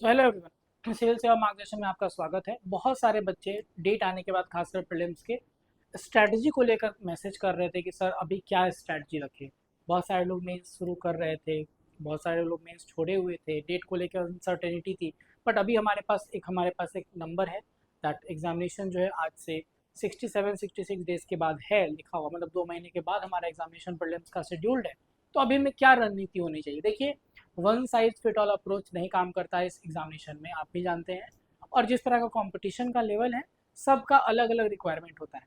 So hello everyone, civil सेवा मार्गदर्शन में आपका स्वागत है। बहुत सारे बच्चे डेट आने के बाद खासकर प्रीलिम्स के स्ट्रैटेजी को लेकर मैसेज कर रहे थे कि सर अभी क्या स्ट्रैटेजी रखें। बहुत सारे लोग मेंस शुरू कर रहे थे, बहुत सारे लोग मेंस छोड़े हुए थे, डेट को लेकर अनसर्टेनिटी थी। बट अभी हमारे पास एक नंबर है दैट एग्जामिनेशन जो है आज से 67-66 डेज के बाद है लिखा हुआ, मतलब 2 महीने के बाद हमारा एग्जामिनेशन प्रीलिम्स का शेड्यूल्ड है। तो अभी में क्या रणनीति होनी चाहिए, देखिए one size fit all approach नहीं काम करता है इस एग्जामिनेशन में, आप भी जानते हैं। और जिस तरह का कंपटीशन का लेवल है, सबका अलग अलग रिक्वायरमेंट होता है।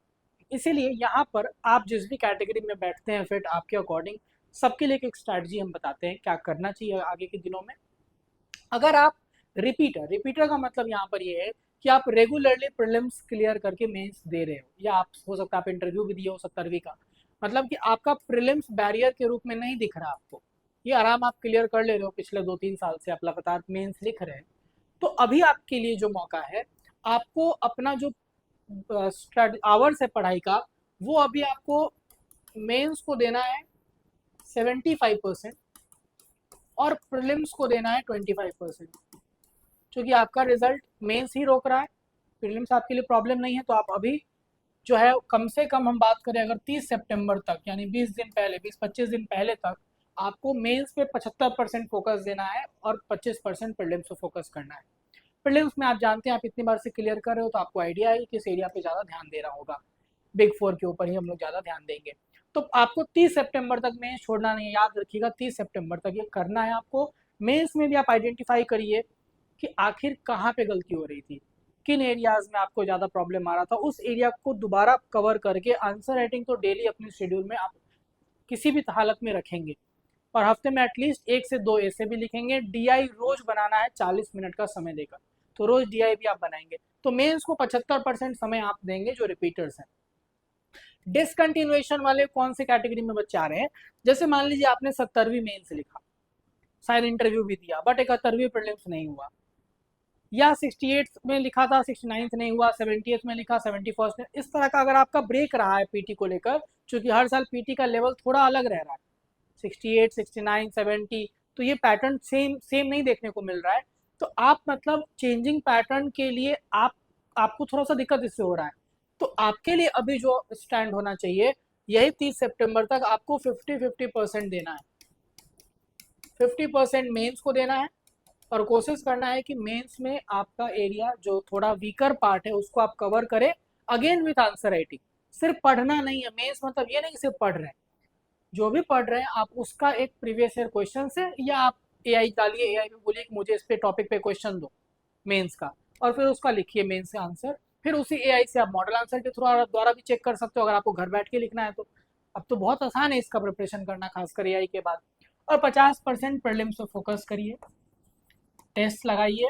इसीलिए यहाँ पर आप जिस भी कैटेगरी में बैठते हैं फिट आपके अकॉर्डिंग, सबके लिए एक स्ट्रैटेजी हम बताते हैं क्या करना चाहिए आगे के दिनों में। अगर आप रिपीटर का मतलब यहाँ पर ये है कि आप रेगुलरली प्रीलिम्स क्लियर करके मेंस दे रहे हो, या आप हो सकता है आप इंटरव्यू भी दिए हो 70वीं का, मतलब कि आपका प्रीलिम्स बैरियर के रूप में नहीं दिख रहा आपको, ये आराम आप क्लियर कर ले रहे हो। पिछले 2-3 साल से आप लगातार मेंस लिख रहे हैं। तो अभी आपके लिए जो मौका है, आपको अपना जो आवर्स है पढ़ाई का, वो अभी आपको मेंस को देना है 75% और प्रीलिम्स को देना है 25%। क्योंकि आपका रिजल्ट मेंस ही रोक रहा है, प्रीलिम्स आपके लिए प्रॉब्लम नहीं है। तो आप अभी जो है कम से कम हम बात करें, अगर 30 सितंबर तक यानी 20 दिन पहले, 20-25 दिन पहले तक आपको मेंस पे 75% फोकस देना है और 25% प्रीलिम्स पे फोकस करना है। प्रीलिम्स में आप जानते हैं, आप इतनी बार से क्लियर कर रहे हो तो आपको आइडिया है कि किस एरिया पे ज़्यादा ध्यान दे रहा होगा। बिग फोर के ऊपर ही हम लोग ज़्यादा ध्यान देंगे। तो आपको 30 सितंबर तक मेंस छोड़ना नहीं है, याद रखिएगा 30 सितंबर तक ये करना है आपको। मेंस में भी आप आइडेंटिफाई करिए कि आखिर कहाँ पे गलती हो रही थी, किन एरियाज में आपको ज़्यादा प्रॉब्लम आ रहा था, उस एरिया को दोबारा कवर करके आंसर राइटिंग तो डेली अपने शेड्यूल में आप किसी भी हालत में रखेंगे। और हफ्ते में एटलीस्ट 1 से 2 ऐसे भी लिखेंगे। डीआई रोज बनाना है 40 मिनट का समय देकर, तो रोज डीआई भी आप बनाएंगे। तो मेंस को 75% समय आप देंगे जो रिपीटर्स हैं। डिसकंटिन्यूएशन वाले कौन से कैटेगरी में बच्चे आ रहे हैं, जैसे मान लीजिए आपने 70वीं मेंस लिखा, शायद इंटरव्यू भी दिया, बट 71वीं प्रीलिम्स नहीं हुआ, या 68 में लिखा था 69 नहीं हुआ, 70th में लिखा 71st में, इस तरह का अगर आपका ब्रेक रहा है पीटी को लेकर, क्योंकि हर साल पीटी का लेवल थोड़ा अलग रह रहा है, 68, 69, 70, तो ये पैटर्न सेम सेम नहीं देखने को मिल रहा है। तो आप मतलब चेंजिंग पैटर्न के लिए आपको थोड़ा सा दिक्कत इससे हो रहा है। तो आपके लिए अभी जो स्टैंड होना चाहिए, यही 30 सितंबर तक आपको 50-50% देना है। 50% मेंस को देना है और कोशिश करना है कि मेंस में आपका एरिया जो थोड़ा वीकर पार्ट है उसको आप कवर करें, अगेन विथ आंसर राइटिंग। सिर्फ पढ़ना नहीं है मेंस, मतलब ये नहीं कि सिर्फ पढ़ रहे हैं, जो भी पढ़ रहे हैं आप उसका एक प्रीवियस ईयर क्वेश्चन से, या आप एआई डालिए, एआई में बोलिए कि मुझे इस पे टॉपिक पे क्वेश्चन दो मेंस का, और फिर उसका लिखिए मेंस का आंसर। फिर उसी एआई से आप मॉडल आंसर के थ्रू द्वारा भी चेक कर सकते हो अगर आपको घर बैठ के लिखना है तो। अब तो बहुत आसान है इसका प्रिपरेशन करना, खासकर एआई के बाद। और 50% प्रीलिम्स पे फोकस करिए, टेस्ट लगाइए,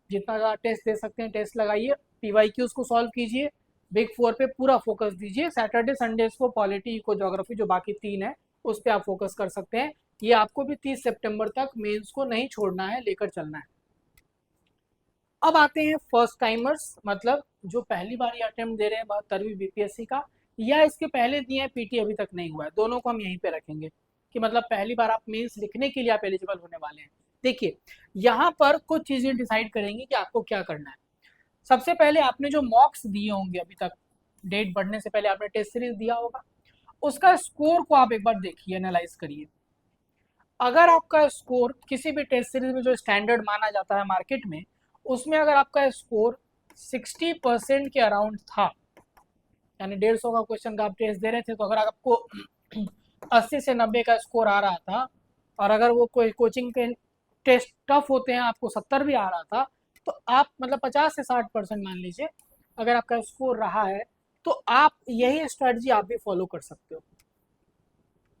जितना ज़्यादा टेस्ट दे सकते हैं टेस्ट लगाइए, पीवाईक्यूज को सॉल्व कीजिए, बिग फोर पे पूरा फोकस दीजिए। सैटरडे संडेज को पॉलिटी, इको, ज्योग्राफी जो बाकी 3 है उस पर आप फोकस कर सकते हैं। ये आपको भी 30 सितंबर तक मेंस को नहीं छोड़ना है, लेकर चलना है। अब आते हैं फर्स्ट टाइमर्स, मतलब जो पहली बार ये अटेम्प्ट दे रहे हैं 72वीं बीपीएससी का, या इसके पहले दिए हैं पीटी अभी तक नहीं हुआ है, दोनों को हम यहीं पे रखेंगे कि मतलब पहली बार आप मेंस लिखने के लिए आप एलिजिबल होने वाले हैं। देखिए यहाँ पर कुछ चीजें डिसाइड करेंगी कि आपको क्या करना है। सबसे पहले आपने जो मॉक्स दिए होंगे अभी तक, डेट बढ़ने से पहले आपने टेस्ट सीरीज दिया होगा, उसका स्कोर को आप एक बार देखिए, एनालाइज करिए। अगर आपका स्कोर किसी भी टेस्ट सीरीज में जो स्टैंडर्ड माना जाता है मार्केट में, उसमें अगर आपका स्कोर 60% के अराउंड था, यानी 150 का क्वेश्चन का आप टेस्ट दे रहे थे, तो अगर आपको 80 से 90 का स्कोर आ रहा था, और अगर वो कोई कोचिंग के टेस्ट टफ होते हैं आपको 70 भी आ रहा था, तो आप मतलब 50 से 60% मान लीजिए अगर आपका स्कोर रहा है, तो आप यही स्ट्रेटजी आप भी फॉलो कर सकते हो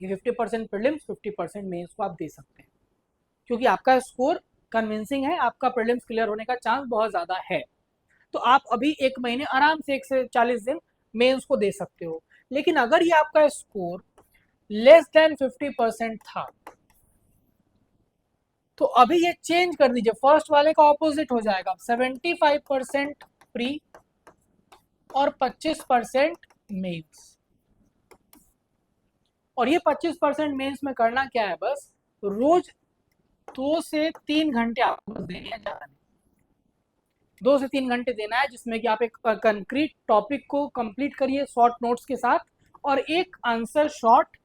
कि 50% प्रीलिम्स 50% मेंस को आप दे सकते हैं, क्योंकि आपका स्कोर कन्विंसिंग है, आपका प्रीलिम्स क्लियर होने का चांस बहुत ज़्यादा है। तो आप अभी 1 महीने आराम से 1 से 40 दिन मेंस को दे सकते हो। लेकिन अगर ये आपका स्कोर लेस देन 50% था, तो अभी ये चेंज कर दीजिए, फर्स्ट वाले का ऑपोजिट हो जाएगा, 75% प्री और 25% मेंस। और ये 25% मेंस में करना क्या है, बस रोज 2 से 3 घंटे आपको बस देने हैं, ज़्यादा नहीं। 2 से 3 घंटे देना है, जिसमें कि आप एक कंक्रीट टॉपिक को कंप्लीट करिए शॉर्ट नोट्स के साथ, और एक आंसर शॉर्ट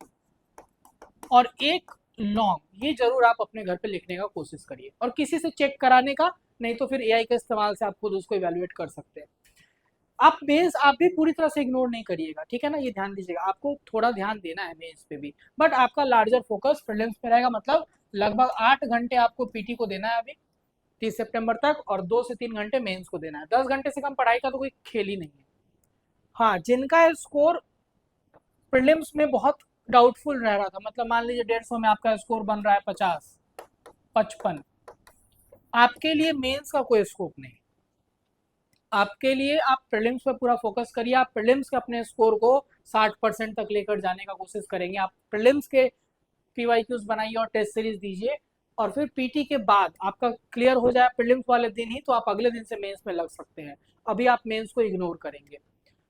और एक लॉन्ग, ये जरूर आप अपने घर पे लिखने का कोशिश करिए, और किसी से चेक कराने का, नहीं तो फिर एआई के इस्तेमाल से आप खुद उसको इवेलुएट कर सकते हैं। आप मेंस आप भी पूरी तरह से इग्नोर नहीं करिएगा, ठीक है ना, ये ध्यान दीजिएगा, आपको थोड़ा ध्यान देना है मेंस पे भी, बट आपका लार्जर फोकस प्रीलिम्स पे रहेगा। मतलब लगभग 8 घंटे आपको पीटी को देना है अभी 30 सितंबर तक, और 2 से 3 घंटे मेंस को देना है। 10 घंटे से कम पढ़ाई का तो कोई खेल ही नहीं है। हाँ, जिनका स्कोर प्रीलिम्स में बहुत डाउटफुल रह रहा था, मतलब मान लीजिए 150 में आपका स्कोर बन रहा है 50, 55, आपके लिए मेंस का कोई स्कोप नहीं। आपके लिए आप प्रीलिम्स पे पूरा फोकस करिए, आप प्रीलिम्स के अपने स्कोर को 60% तक लेकर जाने का कोशिश करेंगे। आप प्रीलिम्स के पीवाईक्यूज बनाइए और टेस्ट सीरीज दीजिए, और फिर पीटी के बाद आपका क्लियर हो जाए प्रीलिम्स वाले दिन ही, तो आप अगले दिन से मेंस में लग सकते हैं। अभी आप मेंस को इग्नोर करेंगे।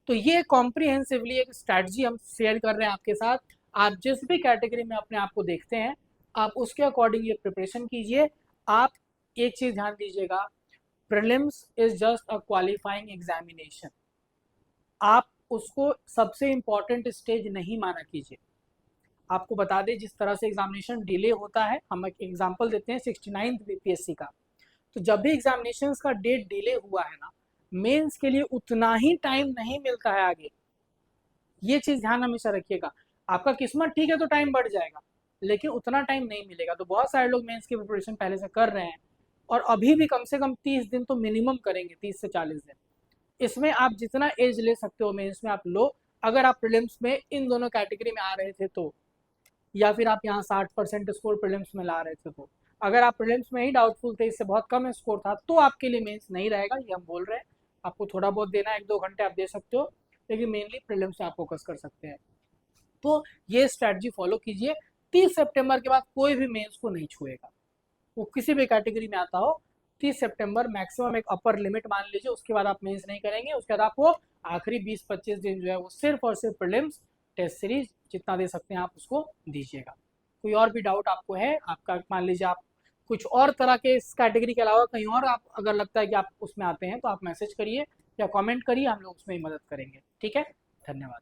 तो ये कॉम्प्रिहेंसिवली एक स्ट्रैटेजी हम शेयर कर रहे हैं आपके साथ। आप जिस भी कैटेगरी में अपने आप को देखते हैं, आप उसके अकॉर्डिंग ये प्रिपरेशन कीजिए। आप एक चीज ध्यान दीजिएगा, prelims is just a qualifying examination. आप उसको सबसे इंपॉर्टेंट स्टेज नहीं माना कीजिए। आपको बता दें, जिस तरह से एग्जामिनेशन डिले होता है, हम एक एग्जांपल देते हैं 69th बीपीएससी का, तो जब भी एग्जामिनेशंस का डेट डिले हुआ है ना, मेंस के लिए उतना ही टाइम नहीं मिलता है आगे। ये चीज ध्यान हमेशा रखिएगा। आपका किस्मत ठीक है तो टाइम बढ़ जाएगा, लेकिन उतना टाइम नहीं मिलेगा। तो बहुत सारे लोग मेंस की प्रिपरेशन पहले से कर रहे हैं, और अभी भी कम से कम 30 दिन तो मिनिमम करेंगे, 30 से 40 दिन। इसमें आप जितना एज ले सकते हो मेंस में आप लो। अगर आप प्रीलिम्स में इन दोनों कैटेगरी में आ रहे थे तो, या फिर आप यहाँ 60% स्कोर प्रीलिम्स में ला रहे थे तो, अगर आप प्रीलिम्स में ही डाउटफुल थे, इससे बहुत कम स्कोर था, तो आपके लिए मेंस नहीं रहेगा, ये हम बोल रहे हैं। आपको थोड़ा बहुत देना है, 1-2 घंटे आप दे सकते हो, लेकिन मेनली प्रीलिम्स पे आप फोकस कर सकते हैं। तो ये स्ट्रैटेजी फॉलो कीजिए। 30 सितंबर के बाद कोई भी मेंस को नहीं छुएगा, वो किसी भी कैटेगरी में आता हो। 30 सितंबर मैक्सिमम एक अपर लिमिट मान लीजिए, उसके बाद आप मेंस नहीं करेंगे। उसके बाद आपको आखिरी 20-25 दिन जो है वो सिर्फ और सिर्फ प्रीलिम्स टेस्ट सीरीज जितना दे सकते हैं आप उसको दीजिएगा। कोई और भी डाउट आपको है, आपका मान लीजिए आप कुछ और तरह के इस कैटेगरी के अलावा कहीं और आप अगर लगता है कि आप उसमें आते हैं, तो आप मैसेज करिए या कमेंट करिए, हम लोग उसमें ही मदद करेंगे। ठीक है, धन्यवाद।